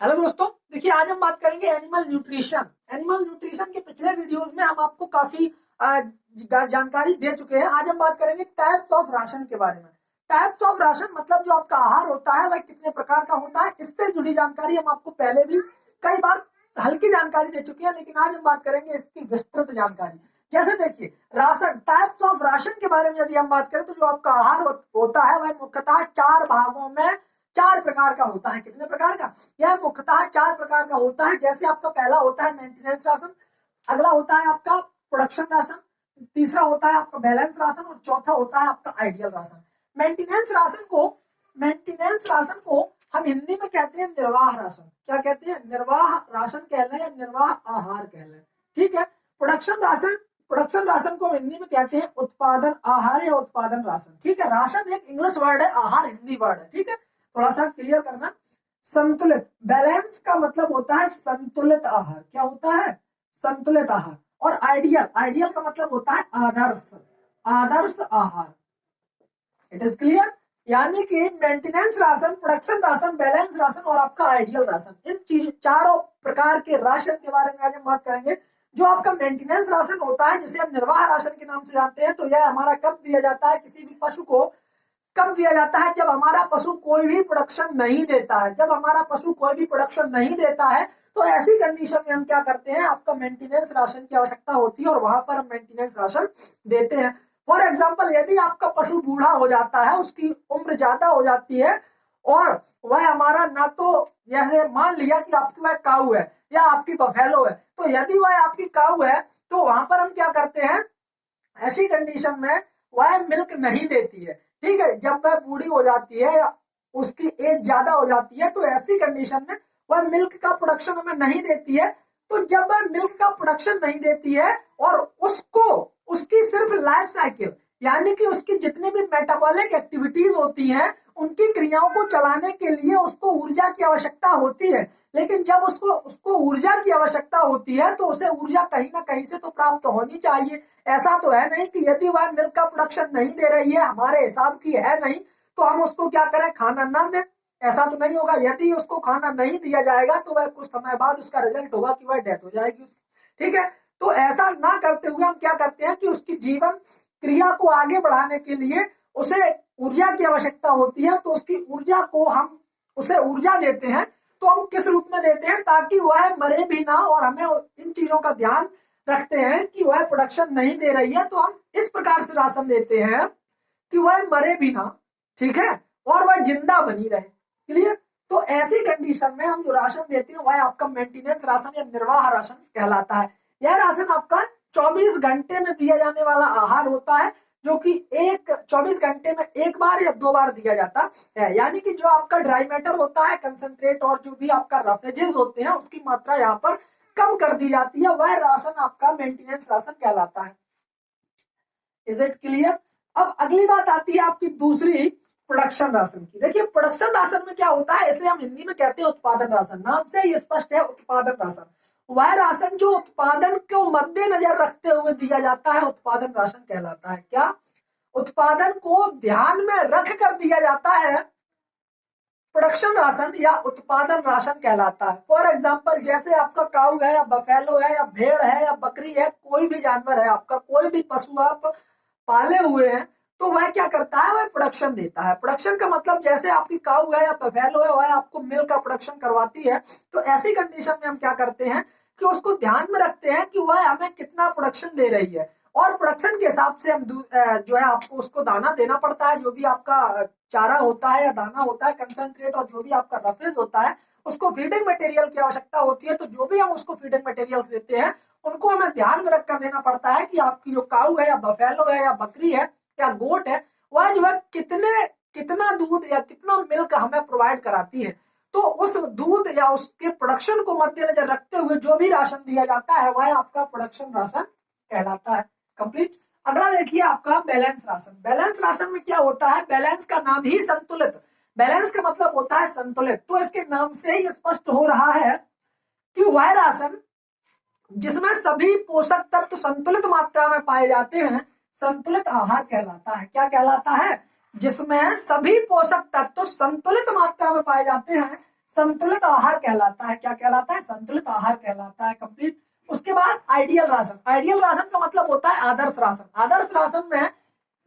Hello दोस्तों, देखिए आज हम बात करेंगे एनिमल न्यूट्रिशन। एनिमल न्यूट्रिशन के पिछले वीडियोस में हम आपको काफी जानकारी दे चुके हैं। आज हम बात करेंगे टाइप्स ऑफ राशन के बारे में। टाइप्स ऑफ राशन मतलब जो आपका आहार होता है वह कितने प्रकार का होता है, इससे जुड़ी जानकारी हम आपको पहले भी कई बार हल्की जानकारी दे चुके हैं, लेकिन आज हम बात करेंगे इसकी विस्तृत जानकारी। जैसे देखिए, राशन, टाइप्स ऑफ राशन के बारे में यदि हम बात करें तो जो आपका आहार होता है वह मुख्यतः चार भागों में, चार प्रकार का होता है। कितने प्रकार का? यह मुख्यतः चार प्रकार का होता है। जैसे आपका पहला होता है मेंटेनेंस राशन, अगला होता है आपका प्रोडक्शन राशन, तीसरा होता है आपका बैलेंस राशन और चौथा होता है आपका आइडियल राशन। मेंटेनेंस राशन को मेंटेनेंस राशन को हम हिंदी में कहते हैं निर्वाह राशन। क्या कहते हैं? निर्वाह राशन कह लें या निर्वाह आहार कह लें। ठीक है। प्रोडक्शन राशन को हम हिंदी में कहते हैं उत्पादन आहार या उत्पादन राशन। ठीक है। राशन एक इंग्लिश वर्ड है, आहार हिंदी वर्ड है। ठीक है, थोड़ा सा क्लियर करना। संतुलित, बैलेंस का मतलब होता है संतुलित आहार। क्या होता है? संतुलित आहार। और आइडियल, आइडियल का मतलब होता है आदर्श, आदर्श आहार। It is clear. यानी कि maintenance ration, production ration, balance ration और आपका आइडियल राशन, इन चारों प्रकार के राशन के बारे में आज हम बात करेंगे। जो आपका मेंटेनेंस राशन होता है, जिसे हम निर्वाह राशन के नाम से जानते हैं, तो यह हमारा कब दिया जाता है? किसी भी पशु को कब दिया जाता है? जब हमारा पशु कोई भी प्रोडक्शन नहीं देता है। जब हमारा पशु कोई भी प्रोडक्शन नहीं देता है तो ऐसी कंडीशन में हम क्या करते हैं? आपका मेंटेनेंस राशन की आवश्यकता होती है और वहां पर हम मेंटेनेंस राशन देते हैं। फॉर एग्जाम्पल, यदि आपका पशु बूढ़ा हो जाता है, उसकी उम्र ज्यादा हो जाती है और वह हमारा ना तो, जैसे मान लिया कि आपकी वह काऊ है या आपकी बफेलो है, तो यदि वह आपकी काऊ है तो वहां पर हम क्या करते हैं? ऐसी कंडीशन में वह मिल्क नहीं देती है। ठीक है। जब वह बूढ़ी हो जाती है या उसकी एज ज्यादा हो जाती है तो ऐसी कंडीशन में वह मिल्क का प्रोडक्शन हमें नहीं देती है। तो जब वह मिल्क का प्रोडक्शन नहीं देती है और उसको, उसकी सिर्फ लाइफ साइकिल, यानी कि उसकी जितनी भी मेटाबॉलिक एक्टिविटीज होती हैं, उनकी क्रियाओं को चलाने के लिए उसको ऊर्जा की आवश्यकता होती है। लेकिन जब उसको उसको ऊर्जा की आवश्यकता होती है तो उसे ऊर्जा कहीं ना कहीं से तो प्राप्त होनी चाहिए। ऐसा तो है नहीं कि यदि वह मिल्क का प्रोडक्शन नहीं दे रही है, हमारे हिसाब की है नहीं, तो हम उसको क्या करें? खाना ना दें। ऐसा तो नहीं होगा। यदि उसको खाना नहीं दिया जाएगा तो वह कुछ समय बाद उसका रिजल्ट होगा कि वह डेथ हो जाएगी उसकी। ठीक है। तो ऐसा ना करते हुए हम क्या करते हैं कि उसकी जीवन क्रिया को आगे बढ़ाने के लिए उसे ऊर्जा की आवश्यकता होती है, तो उसकी ऊर्जा को हम उसे ऊर्जा देते हैं। तो हम किस रूप में देते हैं? ताकि वह मरे भी ना, और हमें इन चीजों का ध्यान रखते हैं कि वह प्रोडक्शन नहीं दे रही है, तो हम इस प्रकार से राशन देते हैं कि वह मरे भी ना, ठीक है, और वह जिंदा बनी रहे। क्लियर। तो ऐसी कंडीशन में हम जो राशन देते हैं वह आपका मेंटेनेंस राशन या निर्वाह राशन कहलाता है। यह राशन आपका 24 घंटे में दिया जाने वाला आहार होता है, जो कि 24 घंटे में एक बार या दो बार दिया जाता है। यानी कि जो आपका ड्राई मैटर होता है, कंसंट्रेट, और जो भी आपका रफेजेस होते हैं, उसकी मात्रा यहाँ पर कम कर दी जाती है। वह राशन आपका मेंटेनेंस राशन कहलाता है। Is it clear? अब अगली बात आती है आपकी दूसरी, प्रोडक्शन राशन की। देखिए, प्रोडक्शन राशन में क्या होता है, इसे हम हिंदी में कहते हैं उत्पादन राशन। नाम से ही स्पष्ट है, उत्पादन राशन। वह राशन जो उत्पादन को मद्देनजर रखते हुए दिया जाता है, उत्पादन राशन कहलाता है। क्या? उत्पादन को ध्यान में रख कर दिया जाता है, प्रोडक्शन राशन या उत्पादन राशन कहलाता है। फॉर एग्जाम्पल, जैसे आपका काऊ है या बफेलो है या भेड़ है या बकरी है, कोई भी जानवर है आपका, कोई भी पशु आप पाले हुए हैं, तो वह क्या करता है? वह प्रोडक्शन देता है। प्रोडक्शन का मतलब, जैसे आपकी काऊ है या बफेलो है, वह आपको मिल्क का प्रोडक्शन करवाती है, तो ऐसी कंडीशन में हम क्या करते हैं कि उसको ध्यान में रखते हैं कि वह हमें कितना प्रोडक्शन दे रही है, और प्रोडक्शन के हिसाब से हम जो है आपको उसको दाना देना पड़ता है। जो भी आपका चारा होता है या दाना होता है, कंसंट्रेट, और जो भी आपका रफेज होता है, उसको फीडिंग मटेरियल की आवश्यकता होती है। तो जो भी हम उसको फीडिंग मटेरियल्स देते हैं, उनको हमें ध्यान में रखकर देना पड़ता है कि आपकी जो काऊ है या बफेलो है या बकरी है या गोट है, वह जो है कितना दूध या कितना मिल्क हमें प्रोवाइड कराती है। तो उस दूध या उसके प्रोडक्शन को मद्देनजर रखते हुए जो भी राशन दिया जाता है वह आपका प्रोडक्शन राशन कहलाता है। कंप्लीट। अगला देखिए आपका बैलेंस राशन। बैलेंस राशन में क्या होता है? बैलेंस का नाम ही संतुलित, बैलेंस का मतलब होता है संतुलित। तो इसके नाम से ही स्पष्ट हो रहा है कि वह राशन जिसमें सभी पोषक तत्व संतुलित मात्रा में पाए जाते हैं, संतुलित आहार कहलाता है। क्या कहलाता है? जिसमें सभी पोषक तत्व संतुलित मात्रा में पाए जाते हैं, संतुलित आहार कहलाता है। क्या कहलाता है? संतुलित आहार कहलाता है। कंप्लीट। उसके बाद आइडियल राशन। आइडियल राशन का मतलब होता है आदर्श राशन। आदर्श राशन में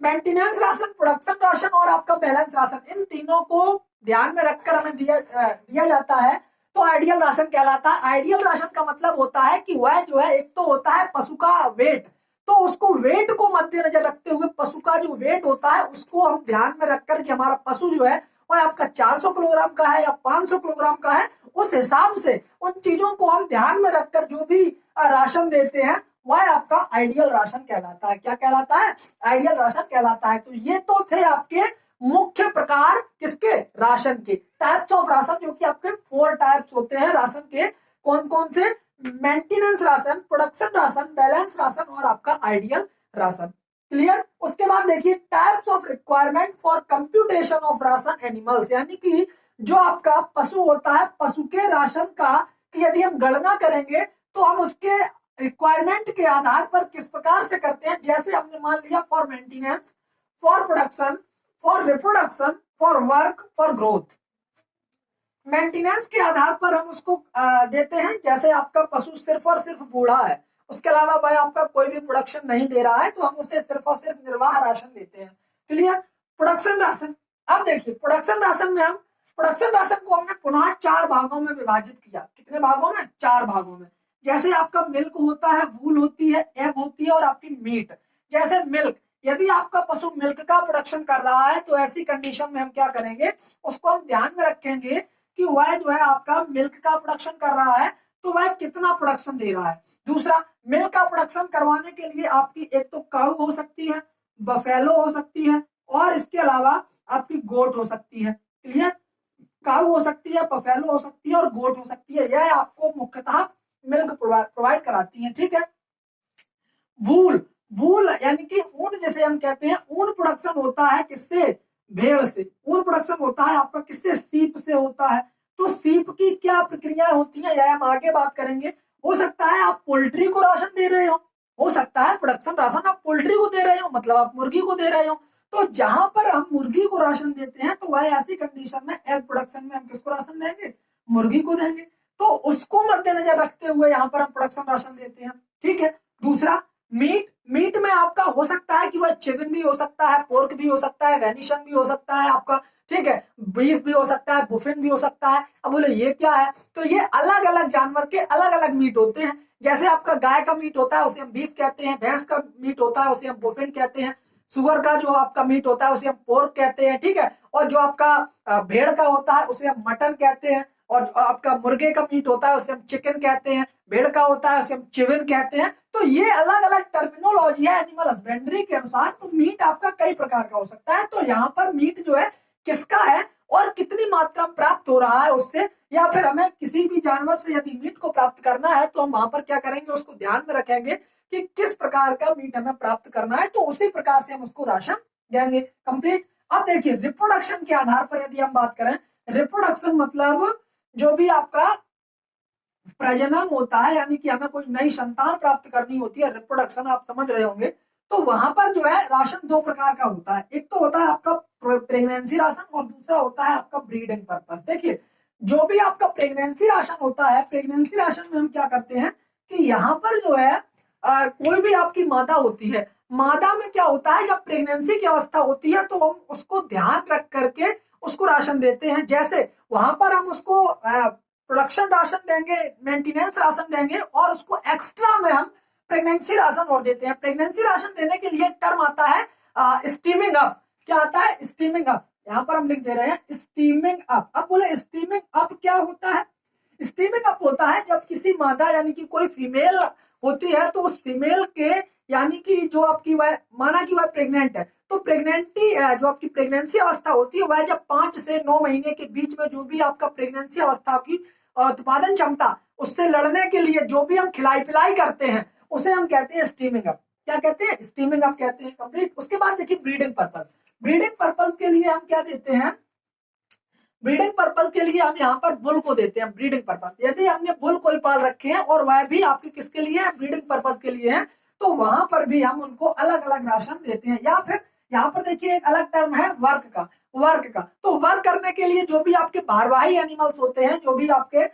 मेंटेनेंस राशन, प्रोडक्शन राशन और आपका बैलेंस राशन, इन तीनों को ध्यान में रखकर हमें दिया जाता है तो आइडियल राशन कहलाता है। आइडियल राशन का मतलब होता है कि वह जो है, एक तो होता है पशु का वेट, तो उसको वेट को मद्देनजर रखते हुए, पशु का जो वेट होता है उसको हम ध्यान में रखकर कि हमारा पशु जो है वह आपका 400 किलोग्राम का है या 500 किलोग्राम का है, उस हिसाब से उन चीजों को हम ध्यान में रखकर जो भी राशन देते हैं वह आपका आइडियल राशन कहलाता है। क्या कहलाता है? आइडियल राशन कहलाता है। तो ये तो थे आपके मुख्य प्रकार किसके? राशन के। टाइप्स ऑफ राशन, जो कि आपके 4 टाइप्स होते हैं राशन के। कौन कौन से? Maintenance ration, production ration, balance ration और आपका आइडियल राशन। क्लियर? उसके बाद देखिए types of requirement for computation of ration animals, यानी कि जो आपका पशु होता है, पशु के राशन का कि यदि हम गणना करेंगे तो हम उसके रिक्वायरमेंट के आधार पर किस प्रकार से करते हैं। जैसे हमने मान लिया for maintenance, for production, for reproduction, for work, for growth. Maintenance के आधार पर हम उसको देते हैं। जैसे आपका पशु सिर्फ और सिर्फ बूढ़ा है, उसके अलावा भाई आपका कोई भी प्रोडक्शन नहीं दे रहा है, तो हम उसे सिर्फ और सिर्फ निर्वाह राशन देते हैं। क्लियर? Production ration. अब देखिए प्रोडक्शन राशन में हम, प्रोडक्शन राशन को हमने पुनः 4 भागों में विभाजित किया। कितने भागों में? 4 भागों में। जैसे आपका मिल्क होता है, वूल होती है, एग होती है और आपकी मीट। जैसे मिल्क, यदि आपका पशु मिल्क का प्रोडक्शन कर रहा है तो ऐसी कंडीशन में हम क्या करेंगे, उसको हम ध्यान में रखेंगे कि वह जो है आपका मिल्क का प्रोडक्शन कर रहा है तो वह कितना प्रोडक्शन दे रहा है। दूसरा, मिल्क का प्रोडक्शन करवाने के लिए आपकी एक तो काऊ हो सकती है, बफेलो हो सकती है और इसके अलावा आपकी गोट हो सकती है। क्लियर? काऊ हो सकती है, बफेलो हो सकती है और गोट हो सकती है। यह आपको मुख्यतः मिल्क प्रोवाइड कराती है। ठीक है? वूल, वूल यानी कि ऊन जिसे हम कहते हैं, ऊन प्रोडक्शन होता है किससे? भेड़ से। ऊन प्रोडक्शन होता है आपका किससे? सीप से होता है। तो सीप की क्या प्रक्रिया होती है यह हम आगे बात करेंगे। हो सकता है आप पोल्ट्री को राशन दे रहे हो सकता है प्रोडक्शन राशन आप पोल्ट्री को दे रहे हो, मतलब आप मुर्गी को दे रहे हो। तो जहां पर हम मुर्गी को राशन देते हैं तो वह ऐसी कंडीशन में एग प्रोडक्शन में हम किसको राशन देंगे? मुर्गी को देंगे। तो उसको मद्देनजर रखते हुए यहाँ पर हम प्रोडक्शन राशन देते हैं। ठीक है? दूसरा, मीट। मीट में आपका हो सकता है कि वह चिकन भी हो सकता है, पोर्क भी हो सकता है, वेनिशन भी हो सकता है आपका। ठीक है? बीफ भी हो सकता है, बुफिन भी हो सकता है। अब बोले ये क्या है, तो ये अलग अलग जानवर के अलग अलग मीट होते हैं। जैसे आपका गाय का मीट होता है उसे हम बीफ कहते हैं, भैंस का मीट होता है उसे हम बुफिन कहते हैं, सुअर का जो आपका मीट होता है उसे हम पोर्क कहते हैं। ठीक है? और जो आपका भेड़ का होता है उसे हम मटन कहते हैं, और आपका मुर्गे का मीट होता है उसे हम चिकन कहते हैं, भेड़ का होता है उसे हम चिविन कहते हैं। तो ये अलग अलग टर्मिनोलॉजी है एनिमल हस्बेंड्री के अनुसार। तो मीट आपका कई प्रकार का हो सकता है। तो यहाँ पर मीट जो है किसका है और कितनी मात्रा प्राप्त हो रहा है उससे, या फिर हमें किसी भी जानवर से यदि मीट को प्राप्त करना है तो हम वहां पर क्या करेंगे, उसको ध्यान में रखेंगे कि किस प्रकार का मीट हमें प्राप्त करना है, तो उसी प्रकार से हम उसको राशन देंगे। कंप्लीट। अब देखिए रिप्रोडक्शन के आधार पर यदि हम बात करें, रिप्रोडक्शन मतलब जो भी आपका प्रजनन होता है, यानी कि हमें कोई नई संतान प्राप्त करनी होती है, रिप्रोडक्शन आप समझ रहे होंगे। तो वहां पर जो है राशन 2 प्रकार का होता है। एक तो होता है आपका प्रेगनेंसी राशन और दूसरा होता है आपका ब्रीडिंग पर्पस। देखिए जो भी आपका प्रेगनेंसी राशन होता है, प्रेगनेंसी राशन में हम क्या करते हैं कि यहाँ पर जो है कोई भी आपकी मादा होती है, मादा में क्या होता है, जब प्रेगनेंसी की अवस्था होती है तो हम उसको ध्यान रख करके उसको राशन देते हैं। जैसे वहां पर हम उसको प्रोडक्शन राशन देंगे, मेंटेनेंस राशन देंगे और उसको एक्स्ट्रा में हम प्रेगनेंसी राशन और देते हैं। प्रेगनेंसी राशन देने के लिए टर्म आता है स्टीमिंग अप। क्या आता है? Steaming up. यहाँ पर हम लिख दे रहे हैं स्टीमिंग अप। अब बोले स्टीमिंग अप क्या होता है? स्टीमिंग अप होता है जब किसी मादा यानी कि कोई फीमेल होती है तो उस फीमेल के यानी कि जो आपकी वह माना कि वह प्रेग्नेंट है, तो प्रेगनेंटी जो आपकी प्रेगनेंसी अवस्था होती है वह जब 5 से 9 महीने के बीच में जो भी आपका प्रेगनेंसी अवस्था की उत्पादन क्षमता, उससे लड़ने के लिए जो भी हम खिलाई पिलाई करते हैं उसे हम कहते हैं स्टीमिंग अप। क्या कहते हैं? स्टीमिंग अप कहते हैं। कंप्लीट। उसके बाद देखिए ब्रीडिंग पर्पस। ब्रीडिंग पर्पस के लिए हम क्या देते हैं? ब्रीडिंग पर्पस के लिए हम यहाँ पर बुल को देते हैं। ब्रीडिंग पर्पस, यदि हमने बुल कोई पाल रखे हैं और वह भी आपके किसके लिए है? ब्रीडिंग पर्पस के लिए है, तो वहां पर भी हम उनको अलग अलग राशन देते हैं। या फिर यहाँ पर देखिए एक अलग टर्म है वर्क का। वर्क का। तो वर्क करने के लिए जो भी आपके भारवाही एनिमल्स होते हैं, जो भी आपके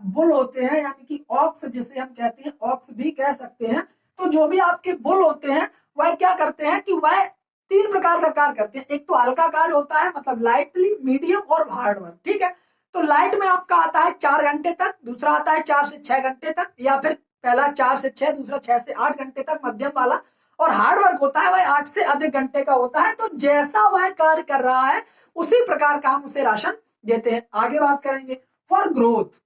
बुल होते हैं, यानी कि ऑक्स जिसे हम कहते हैं, ऑक्स भी कह सकते हैं, तो जो भी आपके बुल होते हैं वह क्या करते हैं कि वह 3 प्रकार का कार्य करते हैं। एक तो हल्का कार्य होता है, मतलब लाइटली, मीडियम और हार्ड वर्क, ठीक है। तो लाइट में आपका आता है 4 घंटे तक, दूसरा आता है 4 से 6 घंटे तक, या फिर पहला 4 से 6, दूसरा 6 से 8 घंटे तक मध्यम वाला, और हार्ड वर्क होता है वह 8 से अधिक घंटे का होता है। तो जैसा वह कार्य कर रहा है उसी प्रकार का हम उसे राशन देते हैं। आगे बात करेंगे फॉर ग्रोथ।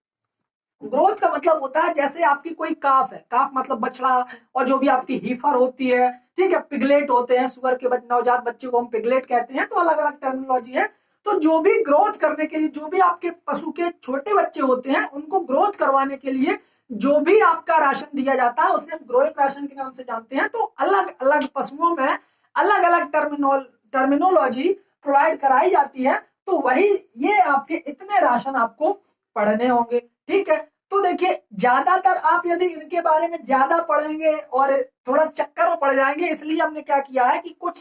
ग्रोथ का मतलब होता है जैसे आपकी कोई काफ है, काफ मतलब बछड़ा, और जो भी आपकी हीफर होती है, ठीक है, पिगलेट होते हैं, सुअर के नवजात बच्चे को हम पिगलेट कहते हैं, तो अलग अलग टर्मिनोलॉजी है। तो जो भी ग्रोथ करने के लिए, जो भी आपके पशु के छोटे बच्चे होते हैं, उनको ग्रोथ करवाने के लिए जो भी आपका राशन दिया जाता है उसे हम ग्रोइंग राशन के नाम से जानते हैं। तो अलग अलग पशुओं में अलग अलग टर्मिनोलॉजी प्रोवाइड कराई जाती है। तो वही ये आपके इतने राशन आपको पढ़ने होंगे, ठीक है। तो देखिए ज्यादातर आप यदि इनके बारे में ज्यादा पढ़ेंगे और थोड़ा चक्कर में पड़ जाएंगे, इसलिए हमने क्या किया है कि कुछ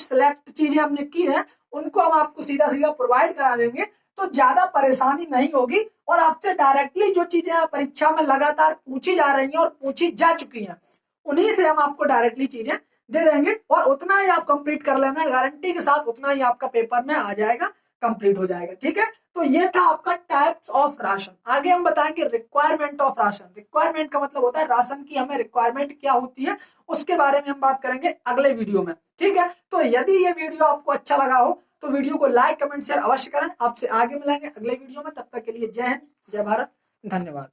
सिलेक्ट चीजें हमने की हैं, उनको हम आपको सीधा सीधा प्रोवाइड करा देंगे, तो ज्यादा परेशानी नहीं होगी। और आपसे डायरेक्टली जो चीजें परीक्षा में लगातार पूछी जा रही हैं और पूछी जा चुकी हैं, उन्हीं से हम आपको डायरेक्टली चीजें दे देंगे, और उतना ही आप कंप्लीट कर लेना, गारंटी के साथ उतना ही आपका पेपर में आ जाएगा, कंप्लीट हो जाएगा, ठीक है। तो ये था आपका टाइप्स ऑफ राशन। आगे हम बताएंगे रिक्वायरमेंट ऑफ राशन। रिक्वायरमेंट का मतलब होता है राशन की हमें रिक्वायरमेंट क्या होती है, उसके बारे में हम बात करेंगे अगले वीडियो में, ठीक है। तो यदि ये वीडियो आपको अच्छा लगा हो तो वीडियो को लाइक कमेंट शेयर अवश्य करें। आपसे आगे मिलेंगे अगले वीडियो में, तब तक के लिए जय हिंद, जय भारत, धन्यवाद।